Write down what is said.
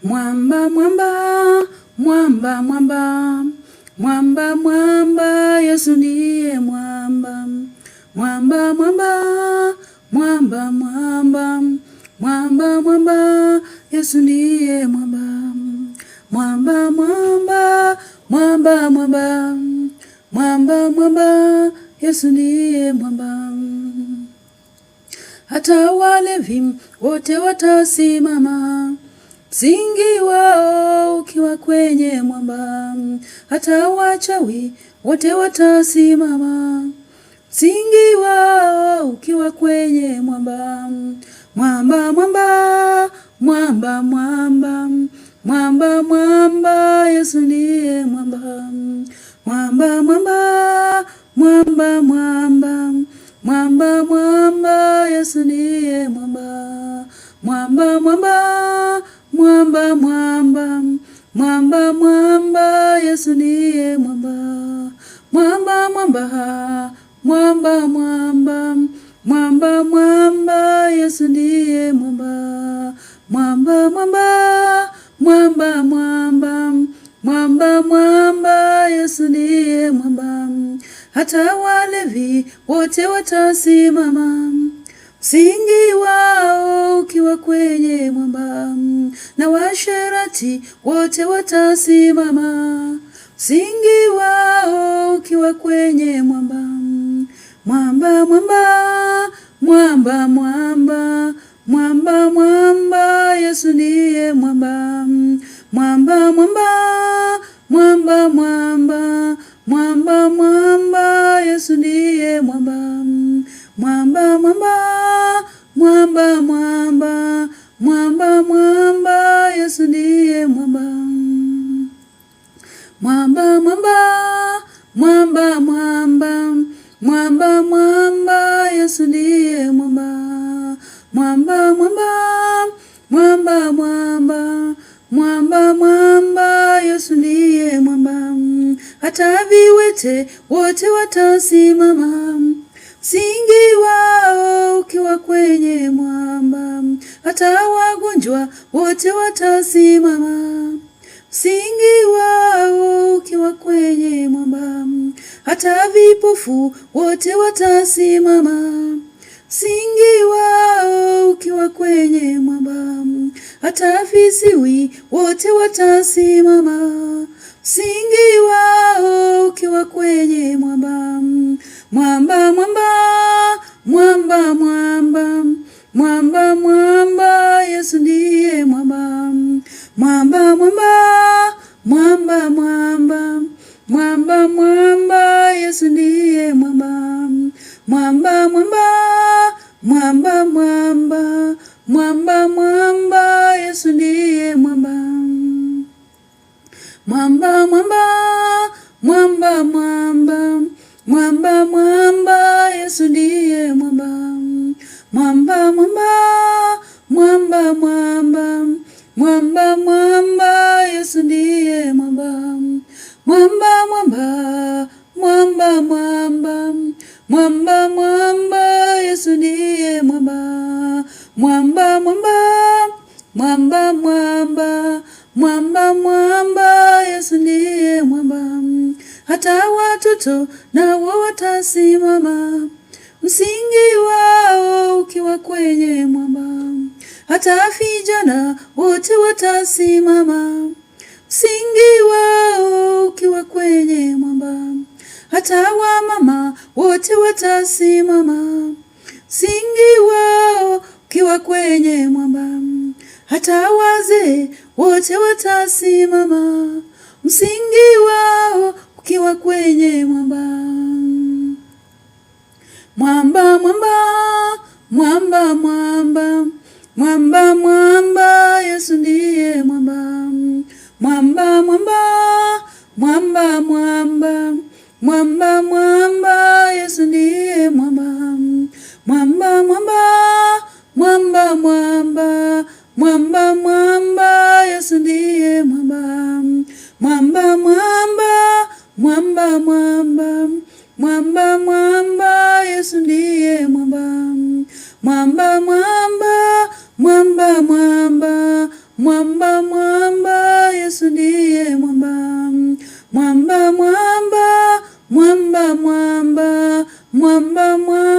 Mwamba, mwamba, mwamba, mwamba, mwamba, mwamba, Yesu ndiye mwamba. Mwamba, mwamba, mwamba, mwamba, mwamba, mwamba, Yesu ndiye mwamba. Mwamba, mwamba, mwamba, mwamba, mwamba, mwamba, Yesu ndiye mwamba. Hata walevi wote watasimama, msingi wao ukiwa kwenye mwamba. Hata wachawi wote watasimama, msingi wao ukiwa kwenye mwamba. Mwamba, mwamba, mwamba, mwamba, mwamba, mwamba, Yesu ndiye mwamba. Mwamba, mwamba, mwamba, mwamba, mwamba, mwamba, Yesu ndiye mwamba. Mwamba, mwamba, mwamba, mwamba, mwamba, mwamba, Yesu ndiye mwamba. Mwamba, mwamba, mwamba, mwamba, mwamba, mwamba, Yesu ndiye mwamba. Mwamba, mwamba, mwamba, mwamba, mwamba, mwamba, Yesu ndiye mwamba. Hata walevi wote watasimama, msingi wao ukiwa kwenye mwamba. Na washerati wote watasimama, msingi wao ukiwa kwenye mwamba. Mwamba, mwamba, mwamba, mwamba, mwamba, mwamba, Yesu ndiye mwamba. Mwamba, mwamba, mwamba, mwamba, mwamba, mwamba, Yesu ndiye mwamba. Mwamba, mwamba, mwamba, mwamba, mwamba, mwamba, Yesu ndiye mwamba. Mwamba, mwamba, mwamba, mwamba, mwamba, mwamba, Yesu ndiye mwamba. Mwamba, mwamba, mwamba, mwamba, mwamba, mwamba, Yesu ndiye mwamba. Hata viwete wote watasimama, msingi wao ukiwa kwenye mwamba. Hata wagonjwa wote watasimama, msingi wao ukiwa kwenye mwamba. Hata vipofu wote watasimama, msingi wao ukiwa kwenye mwamba. Hata viziwi wote watasimama, msingi wao ukiwa kwenye mwamba. Mwamba, mwamba, mwamba, mwamba, mwamba, mwamba, Yesu ndiye mwamba. Mwamba, mwamba, mwamba, mwamba, mwamba, mwamba, Yesu ndiye mwamba. Mwamba, mwamba, mwamba, mwamba, mwamba, mwamba, Yesu ndiye mwamba. Mwamba, mwamba, mwamba, mwamba, mwamba, mwamba, Yesu ndiye mwamba. Mwamba, mwamba, mwamba, mwamba, mwamba, mwamba, Yesu ndiye mwamba. Mwamba, mwamba, mwamba, mwamba, mwamba, mwamba, Yesu ndiye mwamba. Mwamba, mwamba, mwamba, mwamba, mwamba, mwamba, Yesu ndiye mwamba. Hata watoto nao watasimama, msingi wao ukiwa kwenye mwamba. Hata vijana wote watasimama, msingi wao ukiwa kwenye mwamba. Hata wamama wote watasimama, msingi wao ukiwa kwenye mwamba. Hata wazee wote watasimama, msingi wao ukiwa kwenye mwamba. Mwamba, mwamba, mwamba, mwamba, mwamba, mwamba, Yesu ndiye mwamba. Mwamba, mwamba, mwamba, mwamba, mwamba, mwamba, Yesu ndiye mwamba. Mwamba, mwamba, mwamba, mwamba, mwamba, mwamba, Yesu ndiye mwamba. Mwamba, mwamba, mwamba, mwamba, mwamba, mwamba, Yesu ndiye mwamba. Mwamba, mwamba, mwamba, mwamba, mwamba, mwamba, Yesu ndiye mwamba. Mwamba, mwamba, mwamba, mwamba, mwamba, mwamba.